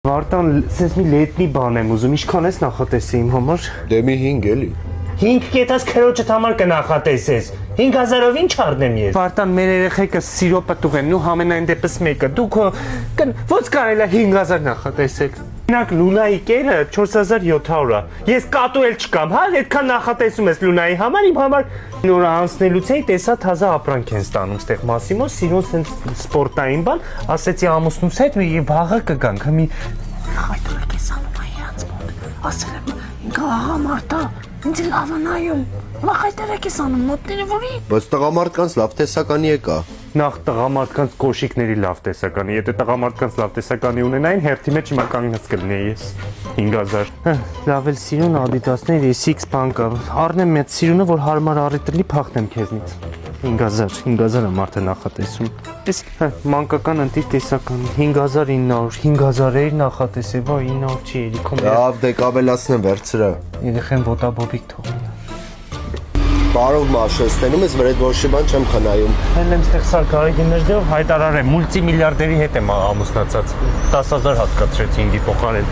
Վարդան, սենց մի լետնի բան եմ ուզում, ինչքան ես նախատեսի իմ համար։ Դե մի 5 էլի։ 5 կետած քրոջդ համար կնախատեսես։ 5000-ով ինչ առնեմ ես։ Վարդան, մեր երեխեքը սիրո պտուղ են, ու համենայն դեպս մեկը։ Դուք ոնց կարելի է 5000 նախատեսել։ Մենակ Լունայի կերը 4700 է։ Ես կատու էլ չկամ, հա, այդքան նախատեսում ես Լունայի համար, իմ համար նոր անցնելուց էի տեսա թազա ապրանք են ստանում ստեղ Մասիմո, սիրուն սենց սպորտային բան, ասեցի ամուսնուս հետ մի վաղը կգանք, մի խայտորակ ես անում է իրանց մոտ, ասել եմ, ինքը աղա մարդա, ինձ լավ է նայում, վախայտորակ ես անում մոտները որի։ Բայց տղամարդկանց լավ տեսականի եկա։ Նախ տղամարդկանց կոշիկների լավ տեսականի, եթե տղամարդկանց լավ տեսականի ունենային, հերթի մեջ հիմա կանգնած կլինեի ես 5000։ Լավ էլ սիրուն Adidas-ներ, SX բանկա, առնեմ մեծ սիրունը, որ հարմար առիթելի փախնեմ քեզնից։ 5000 մարդը նախատեսում։ Ես մանկական ընտիր տեսականի 5900, 5000-եր նախատեսել, վայ 900 չի երիքում։ Լավ, դե կավելացնեմ վերցրա։ Երեխեն ոտաբոբիկ թողնի։ Բարով մաշես, տենում ես, որ այդ ոչ մի բան չեմ խնայում։ Հենց եմ ստեղ սարքարի գներդով հայտարարեմ, մուլտիմիլիարդերի հետ եմ ամուսնացած։ 10000 հատկացրեցի ինձի փոխարեն։